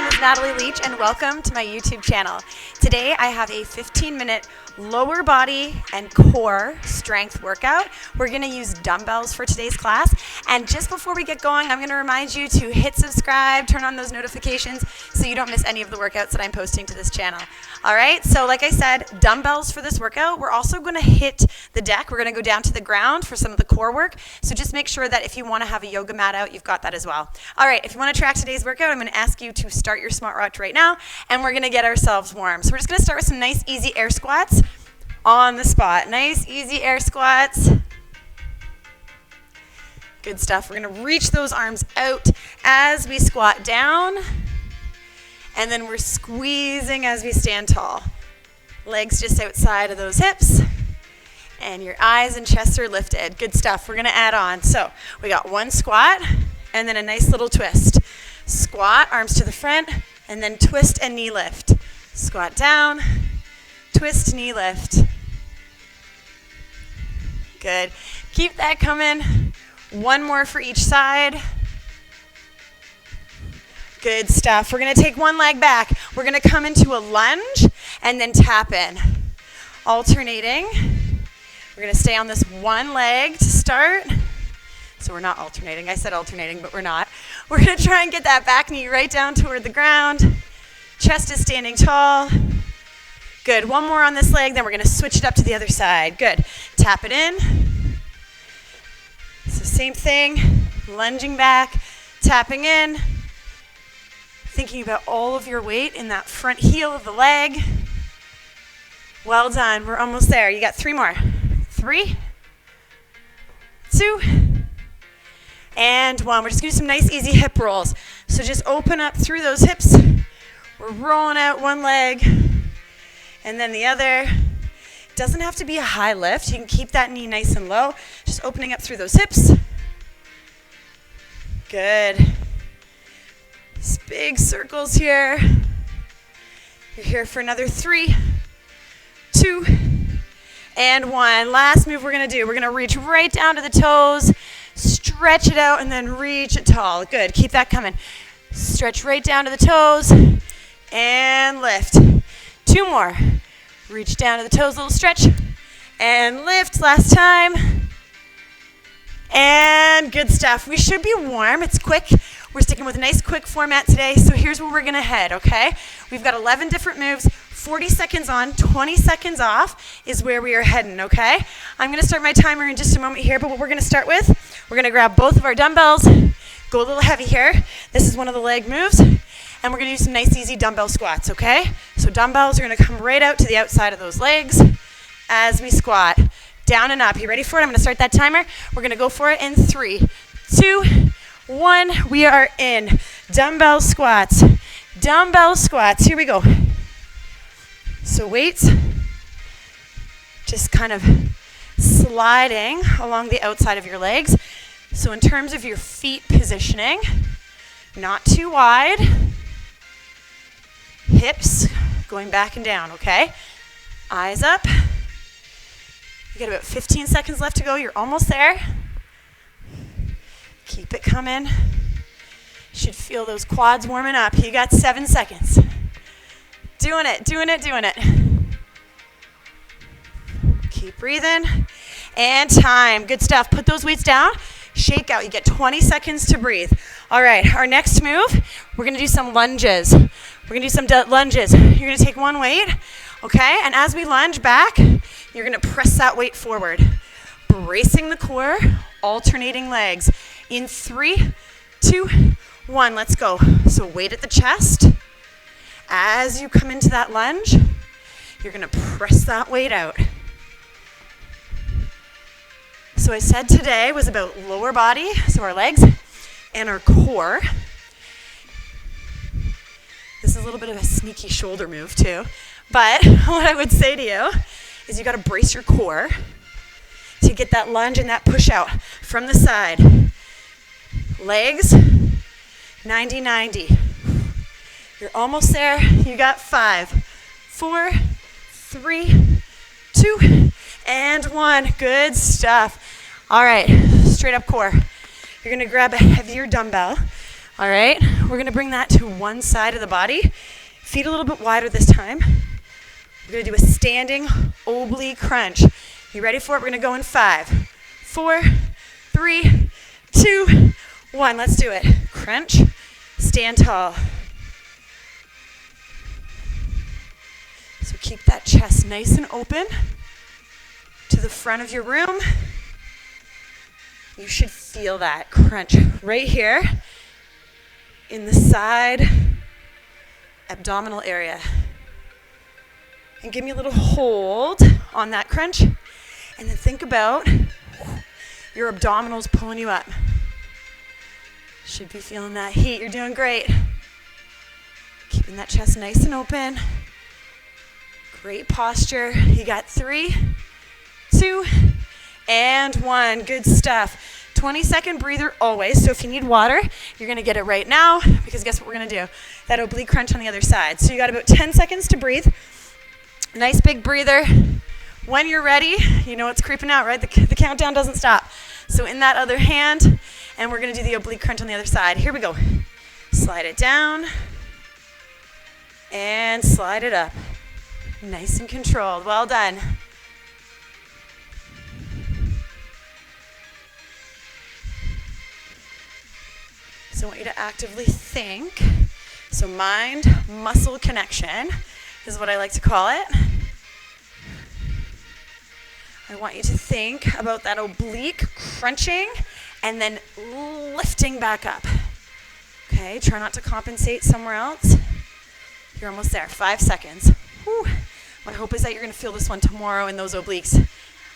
is Natalie Leach, and welcome to my YouTube channel. Today I have a 15-minute lower body and core strength workout. We're going to use dumbbells for today's class, and just before we get going, I'm going to remind you to hit subscribe, turn on those notifications so you don't miss any of the workouts that I'm posting to this channel. Alright, so like I said, dumbbells for this workout. We're also going to hit the deck. We're going to go down to the ground for some of the core work, so just make sure that if you want to have a yoga mat out, you've got that as well. Alright, if you want to track today's workout, I'm going to ask you to start your smartwatch right now, and we're going to get ourselves warm. So we're just going to start with some nice easy air squats on the spot. Nice easy air squats. Good stuff. We're going to reach those arms out as we squat down, and then we're squeezing as we stand tall. Legs just outside of those hips, and your eyes and chest are lifted. Good stuff. We're going to add on. So we got one squat, and then a nice little twist. Squat, arms to the front, and then twist and knee lift. Squat down, twist, knee lift. Good. Keep that coming. One more for each side. Good stuff. We're going to take one leg back. We're going to come into a lunge and then tap in. Alternating. We're going to stay on this one leg to start. So we're not alternating. I said alternating, but we're not. We're going to try and get that back knee right down toward the ground. Chest is standing tall. Good. One more on this leg, then we're going to switch it up to the other side. Good. Tap it in. So same thing. Lunging back, tapping in. Thinking about all of your weight in that front heel of the leg. Well done. We're almost there. You got 3 more. 3, 2, and 1. We're just going to do some nice easy hip rolls. So just open up through those hips. We're rolling out one leg and then the other. Doesn't have to be a high lift. You can keep that knee nice and low. Just opening up through those hips. Good. These big circles here. You're here for another 3, 2, and 1. Last move we're going to do. We're going to reach right down to the toes. Stretch it out and then reach it tall. Good. Keep that coming. Stretch right down to the toes and lift. 2 more. Reach down to the toes, a little stretch and lift. Last time. And good stuff. We should be warm. It's quick. We're sticking with a nice quick format today. So here's where we're going to head, okay? We've got 11 different moves. 40 seconds on, 20 seconds off is where we are heading, okay? I'm going to start my timer in just a moment here, but what we're going to start with, we're going to grab both of our dumbbells, go a little heavy here. This is one of the leg moves, and we're going to do some nice easy dumbbell squats, okay? So dumbbells are going to come right out to the outside of those legs as we squat. Down and up. You ready for it? I'm going to start that timer. We're going to go for it in 3, 2, 1. We are in. Dumbbell squats. Dumbbell squats. Here we go. So weights, just kind of sliding along the outside of your legs. So in terms of your feet positioning, not too wide. Hips going back and down, okay? Eyes up. You got about 15 seconds left to go. You're almost there. Keep it coming. Should feel those quads warming up. You got 7 seconds. Doing it, doing it, doing it. Keep breathing. And time. Good stuff. Put those weights down. Shake out. You get 20 seconds to breathe. All right, our next move, we're going to do some lunges. We're going to do some lunges. You're going to take one weight, okay? And as we lunge back, you're going to press that weight forward. Bracing the core, alternating legs. In 3, 2, 1, let's go. So weight at the chest. As you come into that lunge, you're going to press that weight out. So I said today was about lower body, so our legs, and our core. This is a little bit of a sneaky shoulder move too. But what I would say to you is you got to brace your core to get that lunge and that push out from the side. Legs, 90-90. You're almost there. You got 5, 4, 3, 2, and 1. Good stuff. All right, straight up core. You're going to grab a heavier dumbbell, All right, we're gonna bring that to one side of the body. Feet a little bit wider this time. We're gonna do a standing oblique crunch. You ready for it? We're gonna go in 5, 4, 3, 2, 1. Let's do it. Crunch, stand tall. So keep that chest nice and open to the front of your room. You should feel that crunch right here in the side abdominal area. And give me a little hold on that crunch. And then think about your abdominals pulling you up. Should be feeling that heat. You're doing great. Keeping that chest nice and open. Great posture. You got 3, 2, and 1. Good stuff. 20-second breather always. So if you need water, you're going to get it right now because guess what we're going to do? That oblique crunch on the other side. So you got about 10 seconds to breathe. Nice big breather. When you're ready, you know it's creeping out, right? The countdown doesn't stop. So in that other hand, and we're going to do the oblique crunch on the other side. Here we go. Slide it down and slide it up. Nice and controlled. Well done. So I want you to actively think. So mind-muscle connection is what I like to call it. I want you to think about that oblique crunching and then lifting back up. Okay, try not to compensate somewhere else. You're almost there. 5 seconds. Whew. My hope is that you're going to feel this one tomorrow in those obliques.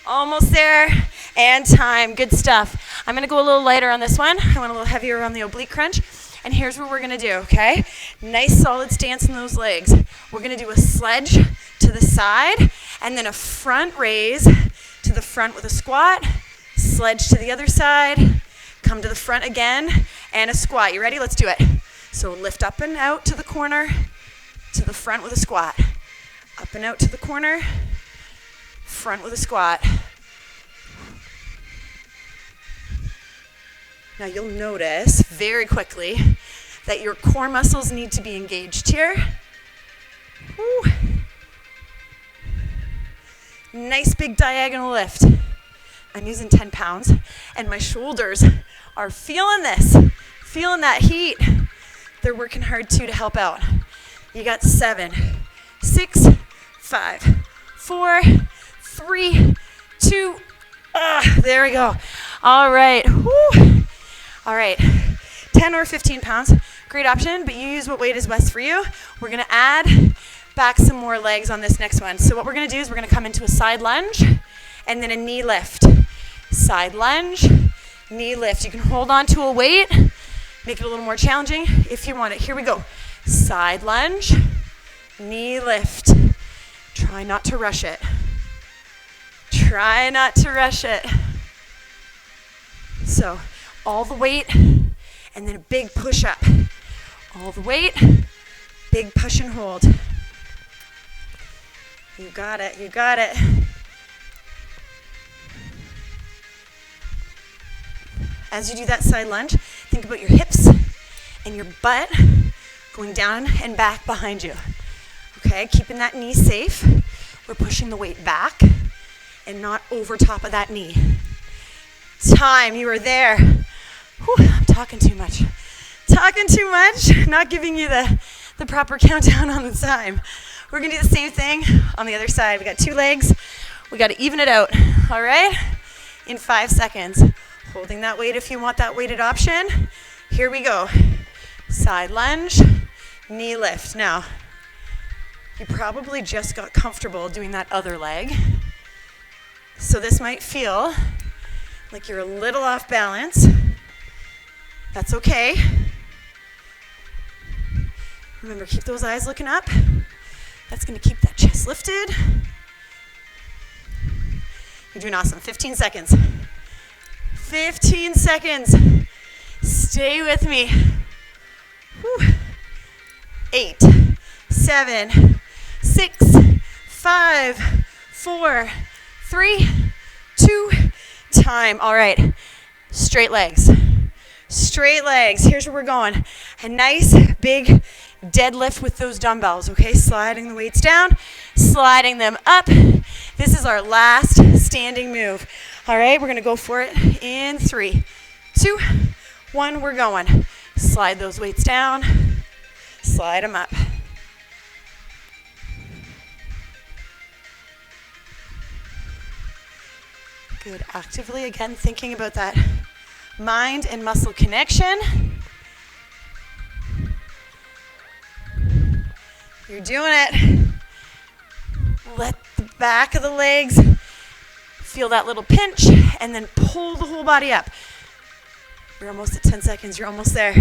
Almost there. And time. Good stuff. I'm going to go a little lighter on this one. I went a little heavier on the oblique crunch. And here's what we're going to do, okay? Nice solid stance in those legs. We're going to do a sledge to the side and then a front raise to the front with a squat, sledge to the other side, come to the front again, and a squat. You ready? Let's do it. So lift up and out to the corner, to the front with a squat. Up and out to the corner, front with a squat. Now you'll notice very quickly that your core muscles need to be engaged here. Woo. Nice big diagonal lift. I'm using 10 pounds and my shoulders are feeling this, feeling that heat. They're working hard too to help out. You got 7, 6, 5, 4, 3, 2, there we go. All right, woo. All right, 10 or 15 pounds, great option, but you use what weight is best for you. We're gonna add back some more legs on this next one. So what we're gonna do is we're gonna come into a side lunge and then a knee lift. Side lunge, knee lift. You can hold on to a weight, make it a little more challenging if you want it. Here we go. Side lunge, knee lift. Try not to rush it. Try not to rush it. So all the weight and then a big push up. All the weight, big push and hold. You got it, you got it. As you do that side lunge, think about your hips and your butt going down and back behind you. Okay, keeping that knee safe. We're pushing the weight back and not over top of that knee. Time, you are there. Whew, I'm talking too much. Talking too much, not giving you the proper countdown on the time. We're gonna do the same thing on the other side. We got 2 legs. We gotta even it out, all right? In 5 seconds. Holding that weight if you want that weighted option. Here we go. Side lunge, knee lift. Now, you probably just got comfortable doing that other leg. So this might feel like you're a little off balance. That's okay. Remember, keep those eyes looking up. That's gonna keep that chest lifted. You're doing awesome. 15 seconds. 15 seconds. Stay with me. Whew. 8, 7, 6, 5, 4, 3, 2, time. All right. Straight legs. straight legs. Here's where we're going. A nice big deadlift with those dumbbells, okay? Sliding the weights down, sliding them up. This is our last standing move. All right, we're gonna go for it in 3, 2, 1, we're going. Slide those weights down, slide them up. Good, actively, again, thinking about that mind and muscle connection. You're doing it. Let the back of the legs feel that little pinch and then pull the whole body up. You're almost at 10 seconds, you're almost there.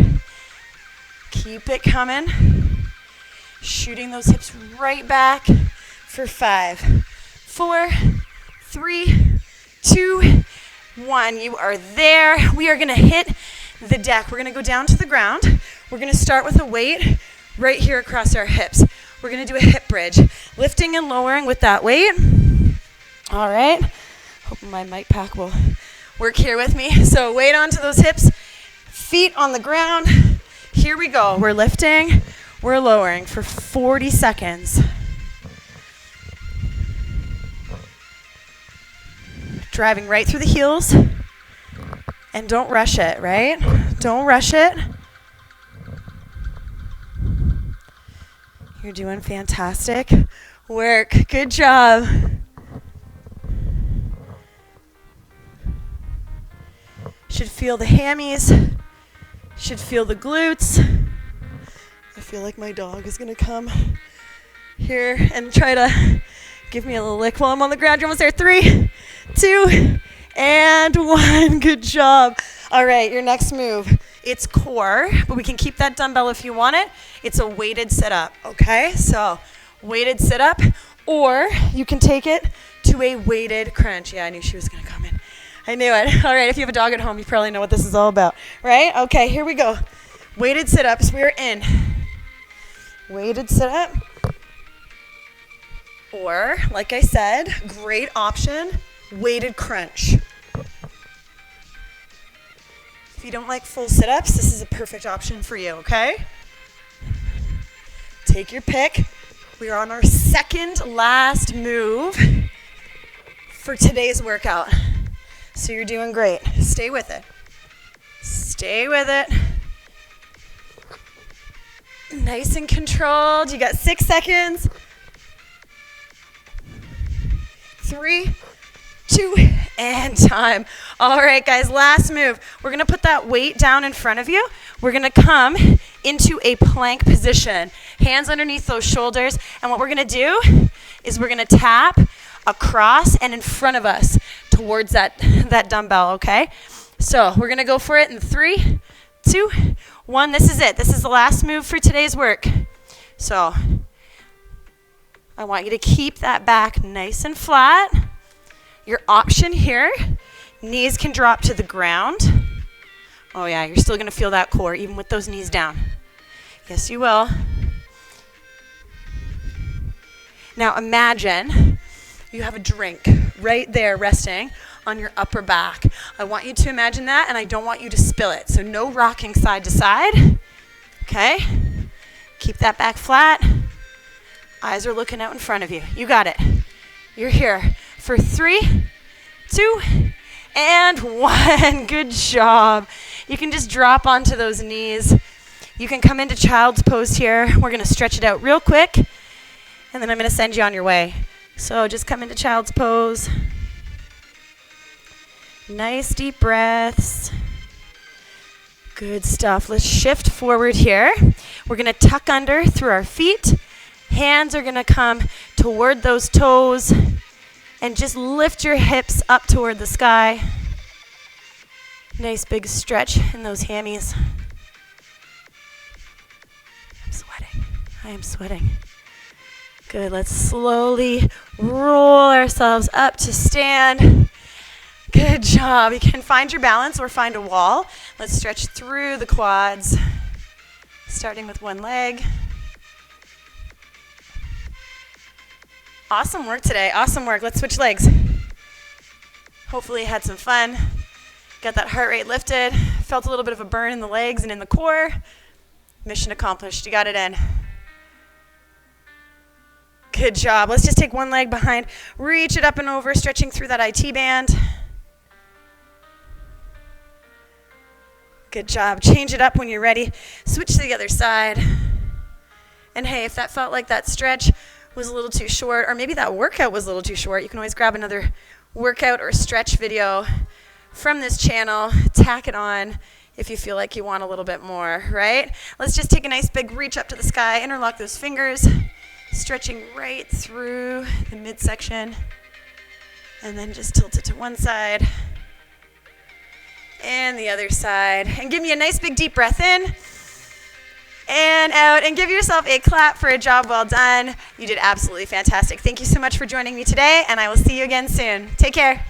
Keep it coming. Shooting those hips right back for 5, 4, 3, 2, 1. You are there. We are gonna hit the deck. We're gonna go down to the ground. We're gonna start with a weight right here across our hips. We're gonna do a hip bridge, lifting and lowering with that weight. All right, hope my mic pack will work here with me. So weight onto those hips, feet on the ground. Here we go. We're lifting, we're lowering for 40 seconds. Driving right through the heels. And don't rush it, right? Don't rush it. You're doing fantastic work. Good job. Should feel the hammies. Should feel the glutes. I feel like my dog is going to come here and try to give me a little lick while I'm on the ground. You're almost there. 3, 2, and 1. Good job. All right, your next move. It's core, but we can keep that dumbbell if you want it. It's a weighted sit-up, okay? So weighted sit-up, or you can take it to a weighted crunch. Yeah, I knew she was going to come in. I knew it. All right, if you have a dog at home, you probably know what this is all about, right? Okay, here we go. Weighted sit-ups, we're in. Weighted sit-up. Or, like I said, great option, weighted crunch. If you don't like full sit-ups, this is a perfect option for you, okay? Take your pick. We are on our second last move for today's workout. So you're doing great. Stay with it. Stay with it. Nice and controlled. You got 6 seconds. 3, 2, and time. All right, guys, last move. We're going to put that weight down in front of you. We're going to come into a plank position. Hands underneath those shoulders. And what we're going to do is we're going to tap across and in front of us towards that dumbbell, okay? So we're going to go for it in 3, 2, 1. This is it. This is the last move for today's work. So I want you to keep that back nice and flat. Your option here, knees can drop to the ground. Oh yeah, you're still gonna feel that core even with those knees down. Yes, you will. Now imagine you have a drink right there resting on your upper back. I want you to imagine that, and I don't want you to spill it. So no rocking side to side, okay? Keep that back flat. Eyes are looking out in front of you. You got it. You're here for 3, 2, and 1. Good job. You can just drop onto those knees. You can come into child's pose here. We're going to stretch it out real quick, and then I'm going to send you on your way. So just come into child's pose. Nice deep breaths. Good stuff. Let's shift forward here. We're going to tuck under through our feet. Hands are going to come toward those toes and just lift your hips up toward the sky. Nice big stretch in those hammies. I'm sweating. I am sweating. Good. Let's slowly roll ourselves up to stand. Good job. You can find your balance or find a wall. Let's stretch through the quads, starting with one leg. Awesome work today. Awesome work. Let's switch legs. Hopefully you had some fun. Got that heart rate lifted. felt a little bit of a burn in the legs and in the core, mission accomplished. You got it in. Good job. Let's just take one leg behind, reach it up and over, stretching through that IT band. Good job. Change it up when you're ready. Switch to the other side. And hey, if that felt like that stretch was a little too short, or maybe that workout was a little too short, you can always grab another workout or stretch video from this channel, tack it on if you feel like you want a little bit more, right? Let's just take a nice big reach up to the sky, interlock those fingers, stretching right through the midsection, and then just tilt it to one side and the other side. And give me a nice big deep breath in and out, and give yourself a clap for a job well done. You did absolutely fantastic. Thank you so much for joining me today, and I will see you again soon. Take care.